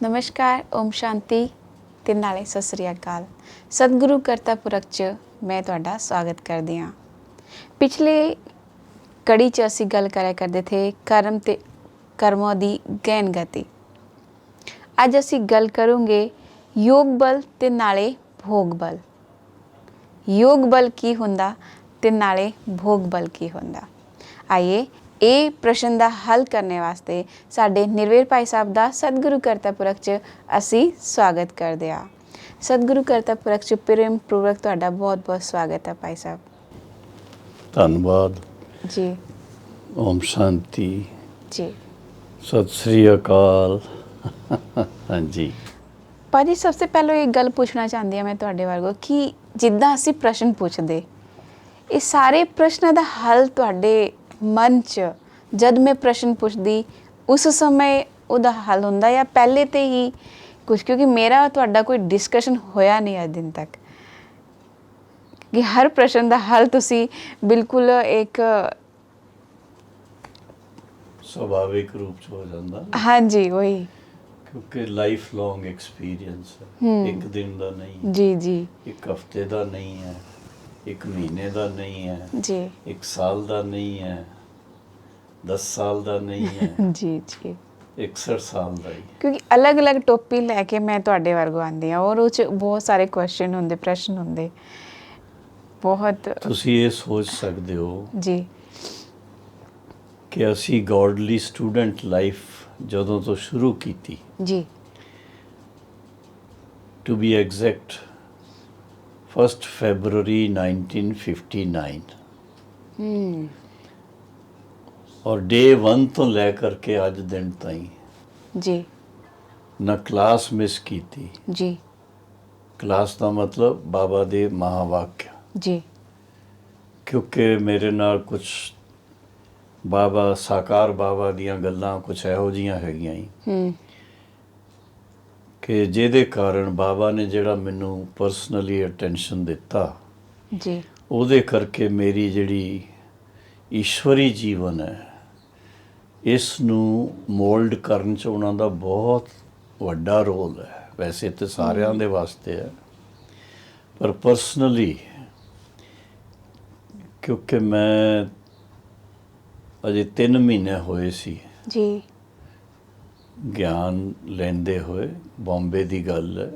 नमस्कार, ओम शांति ते नाले सत श्री अकाल। सतगुरु करता पुरख च मैं तुहाडा स्वागत करदी हाँ। पिछले कड़ी च असीं गल करिया करदे थे कर्म ते कर्मों दी गहन गति। अज असीं गल करूँगे योग बल ते नाले भोग बल। योग बल की हुंदा ते नाले भोग बल की हुंदा। आइए ਇਹ ਪ੍ਰਸ਼ਨ ਦਾ ਹੱਲ करने वास्ते ਸਾਡੇ ਨਿਰਵੈਰ ਭਾਈ ਸਾਹਿਬ ਦਾ ਸਤਿਗੁਰੂ ਕਰਤਾ ਪੁਰਖ 'ਚ ਅਸੀਂ ਸਵਾਗਤ ਕਰਦੇ ਹਾਂ। ਸਤਿਗੁਰੂ ਕਰਤਾ ਪੁਰਖ 'ਚ ਪ੍ਰੇਮ ਪੂਰਵਕ ਤੁਹਾਡਾ ਬਹੁਤ ਬਹੁਤ ਸਵਾਗਤ ਹੈ ਭਾਈ ਸਾਹਿਬ। ਧੰਨਵਾਦ ਜੀ। ਓਮ ਸ਼ਾਂਤੀ ਜੀ। ਸਤਿ ਸ੍ਰੀ ਅਕਾਲ। ਹਾਂਜੀ ਭਾਜੀ, ਸਭ ਤੋਂ ਪਹਿਲਾਂ ਇੱਕ ਗੱਲ ਪੁੱਛਣਾ ਚਾਹੁੰਦੀ ਹਾਂ ਮੈਂ ਤੁਹਾਡੇ ਵਰਗੋਂ ਕਿ ਜਿੱਦਾਂ ਅਸੀਂ ਪ੍ਰਸ਼ਨ ਪੁੱਛਦੇ, ਇਹ ਸਾਰੇ ਪ੍ਰਸ਼ਨਾਂ ਦਾ ਹੱਲ ਤੁਹਾਡੇ ਮਨ 'ਚ ਜਦ ਮੈਂ ਪ੍ਰਸ਼ਨ ਪੁੱਛਦੀ ਉਸ ਸਮੇਂ ਉਹਦਾ ਹੱਲ ਹੁੰਦਾ ਜਾਂ ਪਹਿਲੇ ਤੇ ਹੀ ਕੁਝ? ਕਿਉਂਕਿ ਮੇਰਾ ਤੁਹਾਡਾ ਕੋਈ ਡਿਸਕਸ਼ਨ ਹੋਇਆ ਨਹੀਂ ਅੱਜ ਦਿਨ ਤੱਕ ਕਿ ਹਰ ਪ੍ਰਸ਼ਨ ਦਾ ਹੱਲ ਤੁਸੀਂ ਬਿਲਕੁਲ ਇੱਕ ਸੁਭਾਵਿਕ ਰੂਪ 'ਚ ਹੋ ਜਾਂਦਾ। ਹਾਂਜੀ ਉਹੀ, ਕਿਉਂਕਿ ਲਾਈਫ ਲੌਂਗ ਐਕਸਪੀਰੀਅੰਸ ਹੈ, ਇੱਕ ਦਿਨ ਦਾ ਨਹੀਂ, ਜੀ ਜੀ, ਇੱਕ ਹਫ਼ਤੇ ਦਾ ਨਹੀਂ ਹੈ, ਇੱਕ ਮਹੀਨੇ ਦਾ ਨਹੀਂ ਹੈ, ਜੀ, ਇੱਕ ਸਾਲ ਦਾ ਨਹੀਂ ਹੈ, 10 ਸਾਲ ਦਾ ਨਹੀਂ ਹੈ, ਜੀ ਜੀ, 61 ਸਾਲ ਦਾ ਹੀ। ਕਿਉਂਕਿ ਅਲੱਗ-ਅਲੱਗ ਟੋਪੀ ਲੈ ਕੇ ਮੈਂ ਤੁਹਾਡੇ ਵਰਗੋਂ ਆਉਂਦੀ ਹਾਂ ਔਰ ਉਹ 'ਚ ਬਹੁਤ ਸਾਰੇ ਕੁਐਸਚਨ ਹੁੰਦੇ, ਪ੍ਰਸ਼ਨ ਹੁੰਦੇ ਬਹੁਤ। ਤੁਸੀਂ ਇਹ ਸੋਚ ਸਕਦੇ ਹੋ ਜੀ ਕਿ ਅਸੀਂ ਗੋਡਲੀ ਸਟੂਡੈਂਟ ਲਾਈਫ ਜਦੋਂ ਤੋਂ ਸ਼ੁਰੂ ਕੀਤੀ, ਜੀ, ਟੂ ਬੀ ਐਗਜ਼ੈਕਟ 1 February 1959, ਔਰ ਡੇ 1 ਤੋਂ ਲੈ ਕਰਕੇ ਅੱਜ ਦਿਨ ਤਾਈਂ ਜੀ, ਨਾ ਕਲਾਸ ਮਿਸ ਕੀਤੀ। ਜੀ, ਕਲਾਸ ਦਾ ਮਤਲਬ ਬਾਬਾ ਦੇ ਮਹਾਵਾਕਿਆ, ਜੀ, ਕਿਉਂਕਿ ਮੇਰੇ ਨਾਲ ਕੁਝ ਬਾਬਾ ਸਾਕਾਰ ਬਾਬਾ ਦੀਆਂ ਗੱਲਾਂ ਕੁਝ ਇਹੋ ਜਿਹੀਆਂ ਹੈਗੀਆਂ ਹੀ ਕਿ ਜਿਹਦੇ ਕਾਰਨ ਬਾਬਾ ਨੇ ਜਿਹੜਾ ਮੈਨੂੰ ਪਰਸਨਲੀ ਅਟੈਂਸ਼ਨ ਦਿੱਤਾ, ਜੀ, ਉਹਦੇ ਕਰਕੇ ਮੇਰੀ ਜਿਹੜੀ ਈਸ਼ਵਰੀ ਜੀਵਨ ਹੈ ਇਸ ਨੂੰ ਮੋਲਡ ਕਰਨ 'ਚ ਉਹਨਾਂ ਦਾ ਬਹੁਤ ਵੱਡਾ ਰੋਲ ਹੈ। ਵੈਸੇ ਤਾਂ ਸਾਰਿਆਂ ਦੇ ਵਾਸਤੇ ਹੈ, ਪਰ ਪਰਸਨਲੀ ਕਿਉਂਕਿ ਮੈਂ ਅਜੇ 3 ਮਹੀਨੇ ਹੋਏ ਸੀ ਜੀ, ਗਿਆਨ ਲੈਂਦੇ ਹੋਏ, ਬੰਬੇ ਦੀ ਗੱਲ ਹੈ।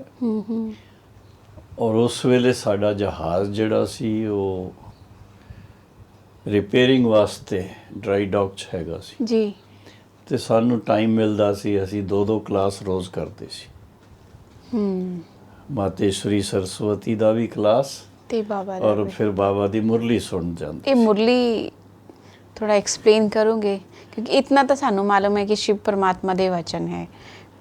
ਔਰ ਉਸ ਵੇਲੇ ਸਾਡਾ ਜਹਾਜ਼ ਜਿਹੜਾ ਸੀ ਉਹ ਰਿਪੇਅਰਿੰਗ ਵਾਸਤੇ ਡਰਾਈ ਡੌਕ 'ਚ ਹੈਗਾ ਸੀ, ਜੀ, ਤੇ ਸਾਨੂੰ ਟਾਈਮ ਮਿਲਦਾ ਸੀ, ਅਸੀਂ 2-2 ਕਲਾਸ ਰੋਜ਼ ਕਰਦੇ ਸੀ। ਮਾਤੇਸ਼ਵਰੀ ਸਰਸਵਤੀ ਦਾ ਵੀ ਕਲਾਸ ਤੇ ਬਾਬਾ ਦਾ ਔਰ ਵੀ। ਫਿਰ ਬਾਬਾ ਦੀ ਮੁਰਲੀ ਸੁਣ ਜਾਂਦੇ ਇਹ ਸੀ। ਮੁਰਲੀ ਥੋੜਾ ਐਕਸਪਲੇਨ ਕਰੋਗੇ? ਕਿਉਂਕਿ ਇਤਨਾ ਤਾਂ ਸਾਨੂੰ ਮਾਲੂਮ ਹੈ ਕਿ ਸ਼ਿਵ ਪਰਮਾਤਮਾ ਦੇ ਵਚਨ ਹੈ,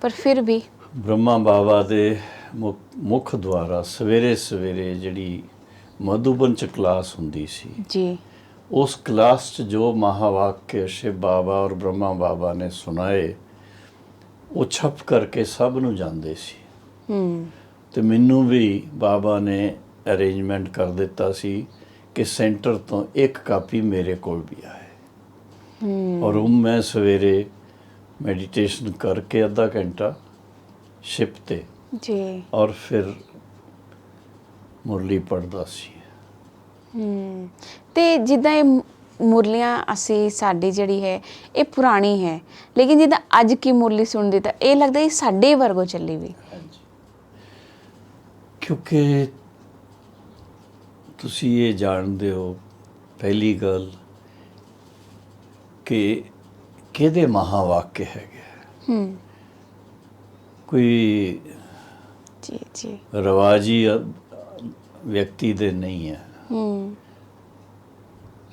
ਪਰ ਫਿਰ ਵੀ ਬ੍ਰਹਮਾ ਬਾਬਾ ਦੇ ਮੁੱਖ ਦੁਆਰਾ ਸਵੇਰੇ ਸਵੇਰੇ ਜਿਹੜੀ ਮਧੂਬਨ 'ਚ ਕਲਾਸ ਹੁੰਦੀ ਸੀ, ਜੀ, ਉਸ ਕਲਾਸ 'ਚ ਜੋ ਮਹਾਵਾਕਿਆ ਸ਼ਿਵ ਬਾਬਾ ਔਰ ਬ੍ਰਹਮਾ ਬਾਬਾ ਨੇ ਸੁਣਾਏ ਉਹ ਛਪ ਕਰਕੇ ਸਭ ਨੂੰ ਜਾਂਦੇ ਸੀ। ਤੇ ਮੈਨੂੰ ਵੀ ਬਾਬਾ ਨੇ ਅਰੇਂਜਮੈਂਟ ਕਰ ਦਿੱਤਾ ਸੀ ਕਿ ਸੈਂਟਰ ਤੋਂ ਇੱਕ ਕਾਪੀ ਮੇਰੇ ਕੋਲ ਵੀ ਆਏ ਔਰ ਉਹ ਮੈਂ ਸਵੇਰੇ ਮੈਡੀਟੇਸ਼ਨ ਕਰਕੇ ਅੱਧਾ ਘੰਟਾ ਸ਼ਿਪ ਤੇ, ਜੀ, ਔਰ ਫਿਰ ਮੁਰਲੀ ਪੜ੍ਹਦਾ ਸੀ। ਤੇ ਜਿੱਦਾਂ ਇਹ ਮੁਰਲੀਆਂ ਅਸੀਂ ਸਾਡੀ ਜਿਹੜੀ ਹੈ ਇਹ ਪੁਰਾਣੀ ਹੈ, ਲੇਕਿਨ ਜਿੱਦਾਂ ਅੱਜ ਕੀ ਮੁਰਲੀ ਸੁਣਦੀ ਤਾਂ ਇਹ ਲੱਗਦਾ ਇਹ ਸਾਡੇ ਵਰਗੋ ਚੱਲੀ ਵੀ। ਕਿਉਂਕਿ ਤੁਸੀਂ ਇਹ ਜਾਣਦੇ ਹੋ ਪਹਿਲੀ ਗੱਲ ਕਿ ਕਿਹਦੇ ਮਹਾਵਾਕਿਆ ਹੈਗੇ, ਕੋਈ ਜੀ ਜੀ ਰਵਾਜੀ ਵਿਅਕਤੀ ਦੇ ਨਹੀਂ ਹੈ।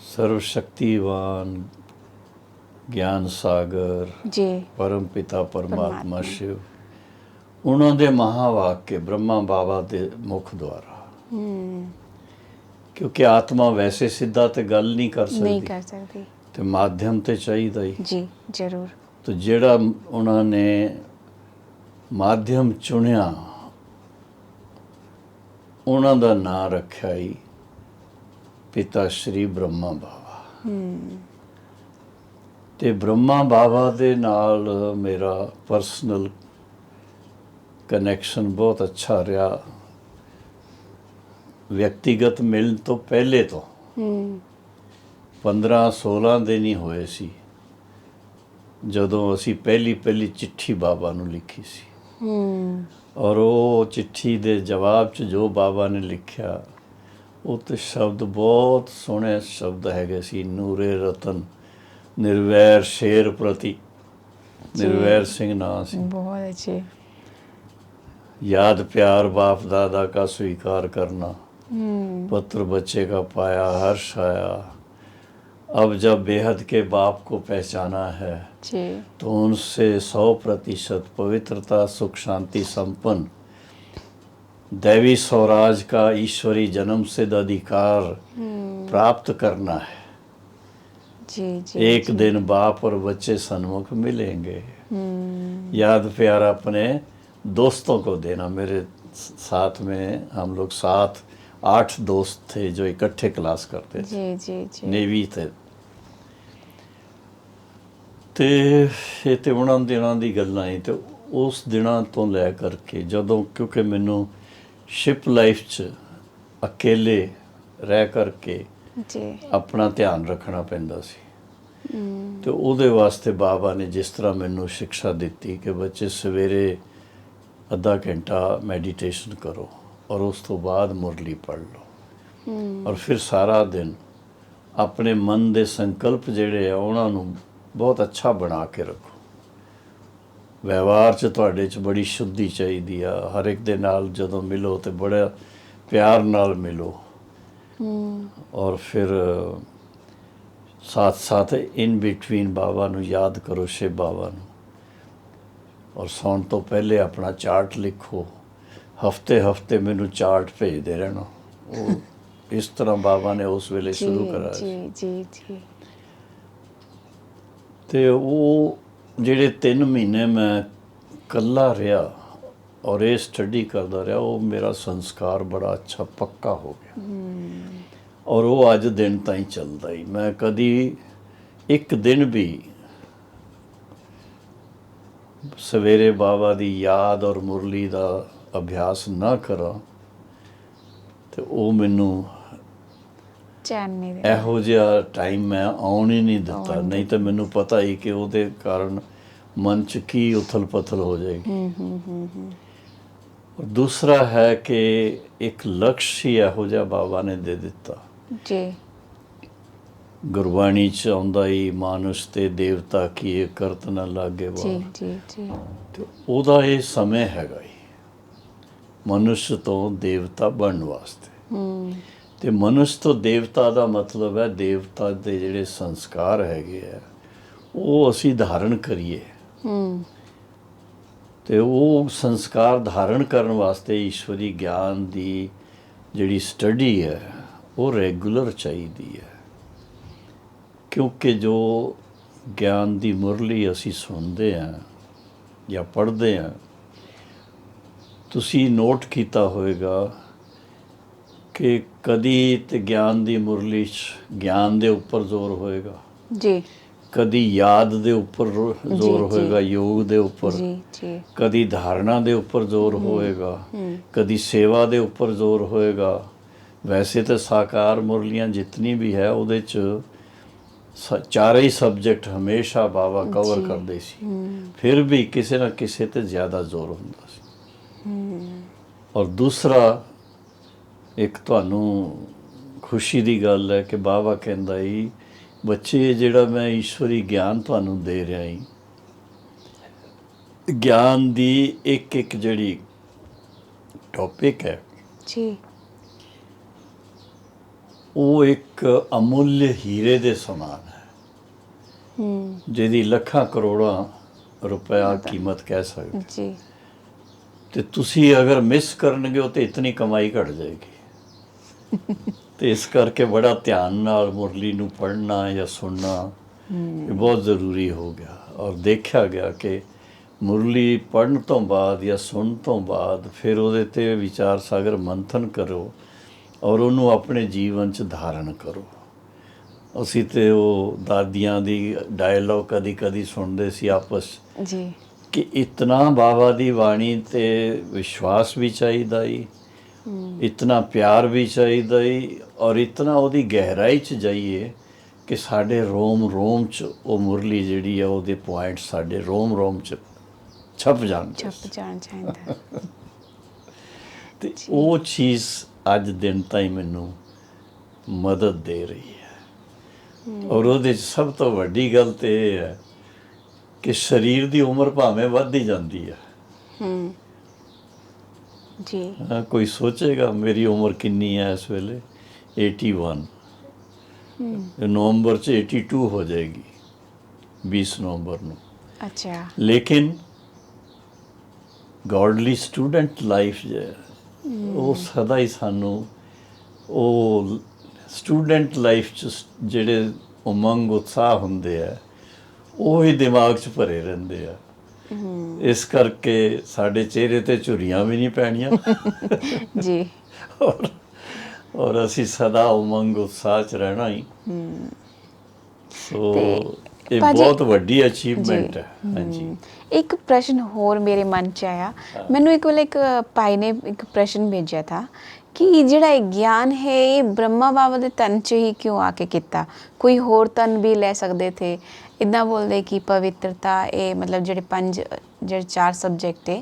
ਸਰਵ ਸ਼ਕਤੀਵਾਨ ਗਿਆਨ ਸਾਗਰ ਜੀ ਪਰਮ ਪਿਤਾ ਪਰਮਾਤਮਾ ਸ਼ਿਵ, ਉਹਨਾਂ ਦੇ ਮਹਾਵਾਕਿਆ ਬ੍ਰਹਮਾ ਬਾਬਾ ਦੇ ਮੁੱਖ ਦੁਆਰਾ। ਕਿਉਂਕਿ ਆਤਮਾ ਵੈਸੇ ਸਿੱਧਾ ਤੇ ਗੱਲ ਨਹੀਂ ਕਰ ਸਕਦੀ, ਤੇ ਮਾਧਿਅਮ ਤੇ ਚਾਹੀਦਾ ਹੀ। ਜੀ ਜ਼ਰੂਰ। ਤੇ ਜਿਹੜਾ ਉਹਨਾਂ ਨੇ ਮਾਧਿਅਮ ਚੁਣਿਆ ਉਹਨਾਂ ਦਾ ਨਾਂ ਰੱਖਿਆ ਹੀ ਪਿਤਾ ਸ਼੍ਰੀ ਬ੍ਰਹਮਾ ਬਾਬਾ। ਤੇ ਬ੍ਰਹਮਾ ਬਾਬਾ ਦੇ ਨਾਲ ਮੇਰਾ ਪਰਸਨਲ ਕਨੈਕਸ਼ਨ ਬਹੁਤ ਅੱਛਾ ਰਿਹਾ। ਵਿਅਕਤੀਗਤ ਮਿਲਣ ਤੋਂ ਪਹਿਲੇ ਤੋਂ 15-16 ਦਿਨ ਹੀ ਹੋਏ ਸੀ ਜਦੋਂ ਅਸੀਂ ਪਹਿਲੀ ਚਿੱਠੀ ਬਾਬਾ ਨੂੰ ਲਿਖੀ ਸੀ। ਔਰ ਉਹ ਚਿੱਠੀ ਦੇ ਜਵਾਬ 'ਚ ਜੋ ਬਾਬਾ ਨੇ ਲਿਖਿਆ, ਉਹ ਤੇ ਸ਼ਬਦ ਬਹੁਤ ਸੋਹਣੇ ਸ਼ਬਦ ਹੈਗੇ ਸੀ। ਨੂਰੇ ਰਤਨ ਨਿਰਵੈਰ ਸ਼ੇਰ ਪ੍ਰਤੀ, ਨਿਰਵੈਰ ਸਿੰਘ ਨਾਂ ਸੀ। ਬਹੁਤ ਅੱਛੇ। याद प्यार बाप दादा का स्वीकार करना, पुत्र बच्चे का पाया हर्ष आया। अब जब बेहद के बाप को पहचाना है जी। तो उनसे 100% पवित्रता सुख शांति संपन्न दैवी स्वराज का ईश्वरी जन्म सिद्ध अधिकार प्राप्त करना है। जी जी। एक दिन बाप और बच्चे सन्मुख मिलेंगे। याद प्यार अपने दोस्तों को देना। मेरे साथ में हम लोग 7-8 दोस्त थे जो इकट्ठे क्लास करते थे। जी जी जी। नेवी थे। ਤੇ ਇਹ ਤੇ ਉਹਨਾਂ ਦਿਨਾਂ ਦੀ ਗੱਲਾਂ ਹੈ। ਤੇ ਉਸ ਦਿਨਾਂ ਤੋਂ ਲੈ ਕਰਕੇ ਜਦੋਂ, ਕਿਉਂਕਿ ਮੈਨੂੰ ਸ਼ਿਪ ਲਾਈਫ 'ਚ ਅਕੇਲੇ ਰਹਿ ਕਰਕੇ ਜੀ ਆਪਣਾ ਧਿਆਨ ਰੱਖਣਾ ਪੈਂਦਾ ਸੀ। ਤੇ ਉਹਦੇ ਵਾਸਤੇ ਬਾਬਾ ਨੇ ਜਿਸ ਤਰ੍ਹਾਂ ਮੈਨੂੰ ਸਿੱਖਿਆ ਦਿੱਤੀ ਕਿ ਬੱਚੇ ਸਵੇਰੇ ਅੱਧਾ ਘੰਟਾ ਮੈਡੀਟੇਸ਼ਨ ਕਰੋ ਔਰ ਉਸ ਤੋਂ ਬਾਅਦ ਮੁਰਲੀ ਪੜ੍ਹ ਲਓ, ਔਰ ਫਿਰ ਸਾਰਾ ਦਿਨ ਆਪਣੇ ਮਨ ਦੇ ਸੰਕਲਪ ਜਿਹੜੇ ਆ ਉਹਨਾਂ ਨੂੰ ਬਹੁਤ ਅੱਛਾ ਬਣਾ ਕੇ ਰੱਖੋ। ਵਿਵਹਾਰ 'ਚ ਤੁਹਾਡੇ 'ਚ ਬੜੀ ਸ਼ੁੱਧੀ ਚਾਹੀਦੀ ਆ। ਹਰ ਇੱਕ ਦੇ ਨਾਲ ਜਦੋਂ ਮਿਲੋ ਤੇ ਬੜਾ ਪਿਆਰ ਨਾਲ ਮਿਲੋ। ਔਰ ਫਿਰ ਸਾਥ ਇਨ ਬਿਟਵੀਨ ਬਾਬਾ ਨੂੰ ਯਾਦ ਕਰੋ, ਸ਼ਿਵ ਬਾਬਾ ਨੂੰ। ਔਰ ਸੌਣ ਤੋਂ ਪਹਿਲੇ ਆਪਣਾ ਚਾਰਟ ਲਿਖੋ। ਹਫਤੇ ਮੈਨੂੰ ਚਾਰਟ ਭੇਜਦੇ ਰਹਿਣਾ। ਉਹ ਇਸ ਤਰ੍ਹਾਂ ਬਾਬਾ ਨੇ ਉਸ ਵੇਲੇ ਸ਼ੁਰੂ ਕਰਾਇਆ ਸੀ। ਜੀ ਜੀ ਜੀ। ਤੇ ਉਹ ਜਿਹੜੇ 3 ਮਹੀਨੇ ਮੈਂ ਇਕੱਲਾ ਰਿਹਾ ਔਰ ਇਹ ਸਟੱਡੀ ਕਰਦਾ ਰਿਹਾ, ਉਹ ਮੇਰਾ ਸੰਸਕਾਰ ਬੜਾ ਅੱਛਾ ਪੱਕਾ ਹੋ ਗਿਆ। ਔਰ ਉਹ ਅੱਜ ਦਿਨ ਤਾਈਂ ਚੱਲਦਾ ਹੀ। ਮੈਂ ਕਦੀ ਇੱਕ ਦਿਨ ਵੀ ਸਵੇਰੇ ਬਾਬਾ ਦੀ ਯਾਦ ਔਰ ਮੁਰਲੀ ਦਾ ਅਭਿਆਸ ਨਾ ਕਰਾਂ ਤੇ ਉਹ ਮੈਨੂੰ ਚੈਨ ਨਹੀਂ ਦੇ। ਇਹੋ ਜਿਹਾ ਟਾਈਮ ਮੈਂ ਆਉਣ ਹੀ ਨਹੀਂ ਦਿੱਤਾ। ਨਹੀਂ ਤਾਂ ਮੈਨੂੰ ਪਤਾ ਹੀ ਕਿ ਉਹਦੇ ਕਾਰਨ ਮਨ 'ਚ ਕੀ ਉਥਲ ਪਥਲ ਹੋ ਜਾਏਗੀ। ਔਰ ਦੂਸਰਾ ਹੈ ਕਿ ਇੱਕ ਲਕਸ਼ ਹੀ ਇਹੋ ਜਿਹਾ ਬਾਬਾ ਨੇ ਦੇ ਦਿੱਤਾ। ਜੀ। ਗੁਰਬਾਣੀ 'ਚ ਆਉਂਦਾ ਹੀ ਮਾਨੁਸ਼ ਤੇ ਦੇਵਤਾ ਕੀ ਇਹ ਕਰਤ ਨਾ ਲਾਗੇ ਜੀ ਵਾਹ। ਜੀ ਜੀ। ਤੇ ਉਹਦਾ ਇਹ ਸਮੇਂ ਹੈਗਾ ਹੀ ਮਨੁੱਖ ਤੋਂ ਦੇਵਤਾ ਬਣਨ ਵਾਸਤੇ। ਤੇ ਮਨੁੱਖ ਤੋਂ ਦੇਵਤਾ ਦਾ ਮਤਲਬ ਹੈ ਦੇਵਤਾ ਦੇ ਜਿਹੜੇ ਸੰਸਕਾਰ ਹੈਗੇ ਆ ਉਹ ਅਸੀਂ ਧਾਰਨ ਕਰੀਏ। ਤੇ ਉਹ ਸੰਸਕਾਰ ਧਾਰਨ ਕਰਨ ਵਾਸਤੇ ਈਸ਼ਵਰੀ ਗਿਆਨ ਦੀ ਜਿਹੜੀ ਸਟੱਡੀ ਹੈ ਉਹ ਰੈਗੂਲਰ ਚਾਹੀਦੀ ਹੈ। ਕਿਉਂਕਿ ਜੋ ਗਿਆਨ ਦੀ ਮੁਰਲੀ ਅਸੀਂ ਸੁਣਦੇ ਹਾਂ ਜਾਂ ਪੜ੍ਹਦੇ ਹਾਂ, ਤੁਸੀਂ ਨੋਟ ਕੀਤਾ ਹੋਵੇਗਾ ਕਿ ਕਦੀ ਤੇ ਗਿਆਨ ਦੀ ਮੁਰਲੀ 'ਚ ਗਿਆਨ ਦੇ ਉੱਪਰ ਜ਼ੋਰ ਹੋਏਗਾ ਜੀ, ਕਦੀ ਯਾਦ ਦੇ ਉੱਪਰ ਜ਼ੋਰ ਹੋਏਗਾ, ਯੋਗ ਦੇ ਉੱਪਰ ਜੀ ਜੀ, ਕਦੀ ਧਾਰਨਾ ਦੇ ਉੱਪਰ ਜ਼ੋਰ ਹੋਏਗਾ, ਕਦੀ ਸੇਵਾ ਦੇ ਉੱਪਰ ਜ਼ੋਰ ਹੋਏਗਾ। ਵੈਸੇ ਤਾਂ ਸਾਕਾਰ ਮੁਰਲੀਆਂ ਜਿਤਨੀ ਵੀ ਹੈ ਉਹਦੇ 'ਚ ਚਾਰੇ ਹੀ ਸਬਜੈਕਟ ਹਮੇਸ਼ਾ ਬਾਬਾ ਕਵਰ ਕਰਦੇ ਸੀ। ਫਿਰ ਵੀ ਕਿਸੇ ਨਾ ਕਿਸੇ ਤੇ ਜ਼ਿਆਦਾ ਜ਼ੋਰ ਹੁੰਦਾ ਸੀ। ਔਰ ਦੂਸਰਾ ਇੱਕ ਤੁਹਾਨੂੰ ਖੁਸ਼ੀ ਦੀ ਗੱਲ ਹੈ ਕਿ ਬਾਬਾ ਕਹਿੰਦਾ ਹੀ ਬੱਚੇ ਜਿਹੜਾ ਮੈਂ ਈਸ਼ਵਰੀ ਗਿਆਨ ਤੁਹਾਨੂੰ ਦੇ ਰਿਹਾ ਹੀ, ਗਿਆਨ ਦੀ ਇੱਕ ਜਿਹੜੀ ਟੌਪਿਕ ਹੈ ਜੀ, ਉਹ ਇੱਕ ਅਮੁੱਲ ਹੀਰੇ ਦੇ ਸਮਾਨ ਹੈ ਜਿਹਦੀ ਲੱਖਾਂ ਕਰੋੜਾਂ ਰੁਪਇਆ ਕੀਮਤ ਕਹਿ ਸਕਦੇ ਜੀ। ਤੇ ਤੁਸੀਂ ਅਗਰ ਮਿਸ ਕਰਨਗੇ ਉਹ ਤੇ ਇਤਨੀ ਕਮਾਈ ਘਟ ਜਾਏਗੀ। ਤੇ ਇਸ ਕਰਕੇ ਬੜਾ ਧਿਆਨ ਨਾਲ ਮੁਰਲੀ ਨੂੰ ਪੜ੍ਹਨਾ ਜਾਂ ਸੁਣਨਾ ਇਹ ਬਹੁਤ ਜ਼ਰੂਰੀ ਹੋ ਗਿਆ। ਔਰ ਦੇਖਿਆ ਗਿਆ ਕਿ ਮੁਰਲੀ ਪੜ੍ਹਨ ਤੋਂ ਬਾਅਦ ਜਾਂ ਸੁਣਨ ਤੋਂ ਬਾਅਦ ਫਿਰ ਉਹਦੇ 'ਤੇ ਵਿਚਾਰ ਸਾਗਰ ਮੰਥਨ ਕਰੋ ਔਰ ਉਹਨੂੰ ਆਪਣੇ ਜੀਵਨ 'ਚ ਧਾਰਨ ਕਰੋ। ਅਸੀਂ ਤੇ ਉਹ ਦਾਦੀਆਂ ਦੀ ਡਾਇਲੌਗ ਕਦੀ ਸੁਣਦੇ ਸੀ ਆਪਸ 'ਚ ਜੀ, ਕਿ ਇਤਨਾ ਬਾਬਾ ਦੀ ਬਾਣੀ ਤੇ ਵਿਸ਼ਵਾਸ ਵੀ ਚਾਹੀਦਾ ਈ, ਇਤਨਾ ਪਿਆਰ ਵੀ ਚਾਹੀਦਾ ਈ, ਔਰ ਇਤਨਾ ਉਹਦੀ ਗਹਿਰਾਈ 'ਚ ਜਾਈਏ ਕਿ ਸਾਡੇ ਰੋਮ ਰੋਮ 'ਚ ਉਹ ਮੁਰਲੀ ਜਿਹੜੀ ਆ ਉਹਦੇ ਪੁਆਇੰਟ ਸਾਡੇ ਰੋਮ ਰੋਮ 'ਚ ਛਪ ਜਾਣ। ਛਪ ਜਾਣਾ ਚਾਹੀਦਾ। ਤੇ ਉਹ ਚੀਜ਼ ਅੱਜ ਦਿਨ ਤਾਈਂ ਮੈਨੂੰ ਮਦਦ ਦੇ ਰਹੀ ਹੈ। ਔਰ ਉਹਦੇ 'ਚ ਸਭ ਤੋਂ ਵੱਡੀ ਗੱਲ ਤੇ ਇਹ ਹੈ ਕਿ ਸਰੀਰ ਦੀ ਉਮਰ ਭਾਵੇਂ ਵੱਧਦੀ ਜਾਂਦੀ ਹੈ। ਜੀ। ਕੋਈ ਸੋਚੇਗਾ ਮੇਰੀ ਉਮਰ ਕਿੰਨੀ ਹੈ ਇਸ ਵੇਲੇ? 81। ਨਵੰਬਰ 'ਚ 82 ਹੋ ਜਾਏਗੀ, 20 ਨਵੰਬਰ ਨੂੰ। ਅੱਛਾ। ਲੇਕਿਨ ਗॉडली ਸਟੂਡੈਂਟ ਲਾਈਫ ਉਹ ਸਦਾ ਹੀ ਸਾਨੂੰ ਉਹ ਸਟੂਡੈਂਟ ਲਾਈਫ 'ਚ ਜਿਹੜੇ ਉਮੰਗ ਉਤਸ਼ਾਹ ਹੁੰਦੇ ਆ ਉਹ ਹੀ ਦਿਮਾਗ 'ਚ ਭਰੇ ਰਹਿੰਦੇ ਆ। ਇਸ ਕਰਕੇ ਸਾਡੇ ਚਿਹਰੇ ਤੇ ਝੁਰੀਆਂ ਵੀ ਨਹੀਂ ਪੈਣੀਆਂ ਜੀ। ਔਰ ਅਸੀਂ ਸਦਾ ਉਮੰਗ ਉਤਸ਼ਾਹ 'ਚ ਰਹਿਣਾ ਹੀ। ਸੋ ਇਹ ਬਹੁਤ ਵੱਡੀ ਅਚੀਵਮੈਂਟ ਹੈ। ਹਾਂਜੀ। ਇੱਕ ਪ੍ਰਸ਼ਨ ਹੋਰ ਮੇਰੇ ਮਨ 'ਚ ਆਇਆ। ਮੈਨੂੰ ਇੱਕ ਵੇਲੇ ਇੱਕ ਭਾਈ ਨੇ ਇੱਕ ਪ੍ਰਸ਼ਨ ਭੇਜਿਆ ਥਾ ਕਿ ਜਿਹੜਾ ਇਹ ਗਿਆਨ ਹੈ ਇਹ ਬ੍ਰਹਮਾ ਬਾਬਾ ਦੇ ਤਨ 'ਚ ਹੀ ਕਿਉਂ ਆ ਕੇ ਕੀਤਾ? ਕੋਈ ਹੋਰ ਤਨ ਵੀ ਲੈ ਸਕਦੇ ਥੇ। ਇੱਦਾਂ ਬੋਲਦੇ ਕਿ ਪਵਿੱਤਰਤਾ ਇਹ ਮਤਲਬ ਜਿਹੜੇ 4 ਸਬਜੈਕਟ ਹੈ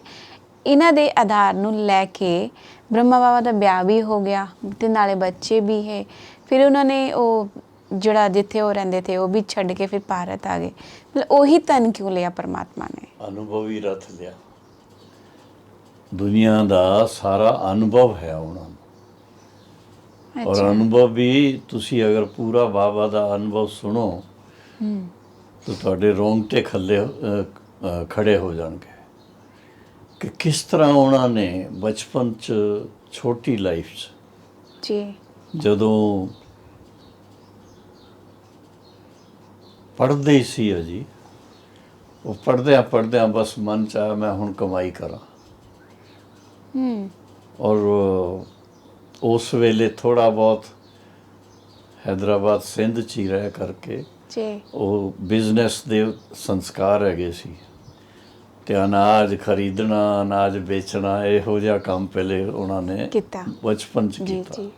ਇਹਨਾਂ ਦੇ ਆਧਾਰ ਨੂੰ ਲੈ ਕੇ ਬ੍ਰਹਮਾ ਬਾਬਾ ਦਾ ਵਿਆਹ ਵੀ ਹੋ ਗਿਆ ਤੇ ਨਾਲੇ ਬੱਚੇ ਵੀ ਹੈ। ਫਿਰ ਉਹਨਾਂ ਨੇ ਉਹ ਜਿਹੜਾ ਜਿੱਥੇ ਉਹ ਰਹਿੰਦੇ ਥੇ ਉਹ ਵੀ ਛੱਡ ਕੇ ਫਿਰ ਭਾਰਤ ਆ ਗਏ। ਮਤਲਬ ਉਹੀ ਤਨ ਕਿਉਂ ਲਿਆ ਪਰਮਾਤਮਾ ਨੇ? ਅਨੁਭਵੀ ਰਥ ਲਿਆ। ਦੁਨੀਆ ਦਾ ਸਾਰਾ ਅਨੁਭਵ ਹੈ ਉਹਨਾਂ ਨੂੰ। ਔਰ ਅਨੁਭਵ ਵੀ ਤੁਸੀਂ ਅਗਰ ਪੂਰਾ ਬਾਬਾ ਦਾ ਅਨੁਭਵ ਸੁਣੋ ਤਾਂ ਤੁਹਾਡੇ ਰੋਂਗਟੇ ਖੜੇ ਹੋ ਜਾਣਗੇ ਕਿ ਕਿਸ ਤਰ੍ਹਾਂ ਉਹਨਾਂ ਨੇ ਬਚਪਨ 'ਚ ਛੋਟੀ ਲਾਈਫ 'ਚ ਜੀ ਜਦੋਂ ਪੜ੍ਹਦੇ ਸੀ ਜੀ, ਉਹ ਪੜ੍ਹਦਿਆਂ ਬਸ ਮਨ 'ਚ ਆਇਆ ਮੈਂ ਹੁਣ ਕਮਾਈ ਕਰਾਂ। ਔਰ ਉਸ ਵੇਲੇ ਥੋੜ੍ਹਾ ਬਹੁਤ ਹੈਦਰਾਬਾਦ ਸਿੰਧ 'ਚ ਹੀ ਰਹਿ ਕਰਕੇ ਉਹ ਬਿਜ਼ਨਸ ਦੇ ਸੰਸਕਾਰ ਹੈਗੇ ਸੀ ਤੇ ਅਨਾਜ ਖਰੀਦਣਾ, ਅਨਾਜ ਵੇਚਣਾ, ਇਹੋ ਜਿਹਾ ਕੰਮ ਪਹਿਲੇ ਉਹਨਾਂ ਨੇ ਬਚਪਨ 'ਚ ਕੀਤਾ।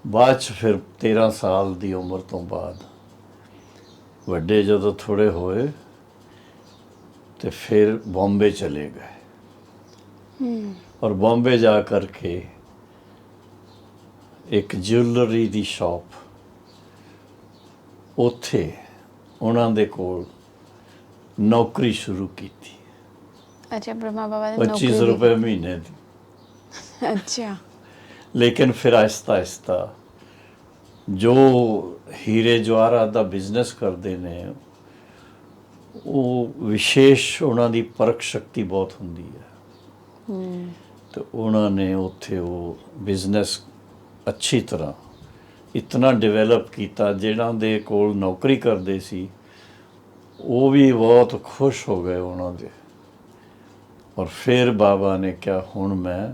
ਬਾਅਦ 'ਚ ਫਿਰ 13 ਸਾਲ ਦੀ ਉਮਰ ਤੋਂ ਬਾਅਦ ਵੱਡੇ ਜਦੋਂ ਥੋੜ੍ਹੇ ਹੋਏ ਤੇ ਫਿਰ ਬੰਬੇ ਚਲੇ ਗਏ। ਔਰ ਬੰਬੇ ਜਾ ਕਰਕੇ ਇੱਕ ਜਿਊਲਰੀ ਦੀ ਸ਼ਾਪ, ਉੱਥੇ ਉਹਨਾਂ ਦੇ ਕੋਲ ਨੌਕਰੀ ਸ਼ੁਰੂ ਕੀਤੀ। ਅੱਛਾ। ਬ੍ਰਹਮਾ ਬਾਬਾ ਨੇ ਨੌਕਰੀ 25 ਰੁਪਏ ਮਹੀਨੇ ਦੀ। ਅੱਛਾ। ਲੇਕਿਨ ਫਿਰ ਆਹਿਸਤਾ ਜੋ ਹੀਰੇ ਜਵਾਹਰਾਤ ਦਾ ਬਿਜ਼ਨਸ ਕਰਦੇ ਨੇ ਉਹ ਵਿਸ਼ੇਸ਼ ਉਹਨਾਂ ਦੀ ਪਰਖ ਸ਼ਕਤੀ ਬਹੁਤ ਹੁੰਦੀ ਹੈ। ਤੇ ਉਹਨਾਂ ਨੇ ਉੱਥੇ ਉਹ ਬਿਜ਼ਨਸ ਅੱਛੀ ਤਰ੍ਹਾਂ ਇਤਨਾ ਡਿਵੈਲਪ ਕੀਤਾ, ਜਿਹਨਾਂ ਦੇ ਕੋਲ ਨੌਕਰੀ ਕਰਦੇ ਸੀ ਉਹ ਵੀ ਬਹੁਤ ਖੁਸ਼ ਹੋ ਗਏ ਉਹਨਾਂ ਦੇ। ਔਰ ਫਿਰ ਬਾਬਾ ਨੇ ਕਿਹਾ ਹੁਣ ਮੈਂ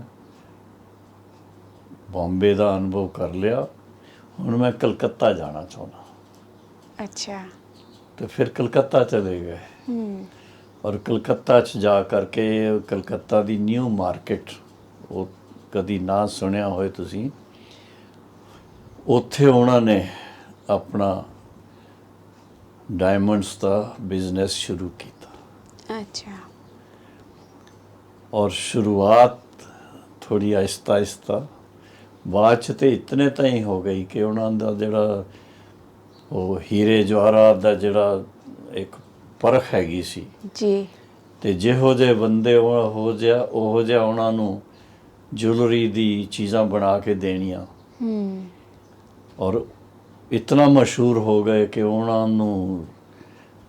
ਬੰਬੇ ਦਾ ਅਨੁਭਵ ਕਰ ਲਿਆ, ਹੁਣ ਮੈਂ ਕਲਕੱਤਾ ਜਾਣਾ ਚਾਹੁੰਦਾ। ਅੱਛਾ। ਤੇ ਫਿਰ ਕਲਕੱਤਾ ਚਲੇ ਗਏ। ਔਰ ਕਲਕੱਤਾ 'ਚ ਜਾ ਕਰਕੇ ਕਲਕੱਤਾ ਦੀ ਨਿਊ ਮਾਰਕੀਟ, ਉਹ ਕਦੀ ਨਾ ਸੁਣਿਆ ਹੋਏ ਤੁਸੀਂ, ਉੱਥੇ ਉਹਨਾਂ ਨੇ ਆਪਣਾ ਡਾਇਮੰਡਸ ਦਾ ਬਿਜ਼ਨਸ ਸ਼ੁਰੂ ਕੀਤਾ। ਅੱਛਾ। ਔਰ ਸ਼ੁਰੂਆਤ ਥੋੜ੍ਹੀ ਆਹਿਸਤਾ ਬਾਅਦ 'ਚ ਤੇ ਇਤਨੇ ਤਾਈਂ ਹੋ ਗਈ ਕਿ ਉਹਨਾਂ ਦਾ ਜਿਹੜਾ ਉਹ ਹੀਰੇ ਜਵਾਹਰਾਤ ਦਾ ਜਿਹੜਾ ਇੱਕ ਪਰਖ ਹੈਗੀ ਸੀ ਜੀ, ਤੇ ਜਿਹੋ ਜਿਹੇ ਬੰਦੇ ਉਹੋ ਜਿਹਾ ਉਹਨਾਂ ਨੂੰ ਜੁਐਲਰੀ ਦੀ ਚੀਜ਼ਾਂ ਬਣਾ ਕੇ ਦੇਣੀਆਂ। ਔਰ ਇਤਨਾ ਮਸ਼ਹੂਰ ਹੋ ਗਏ ਕਿ ਉਹਨਾਂ ਨੂੰ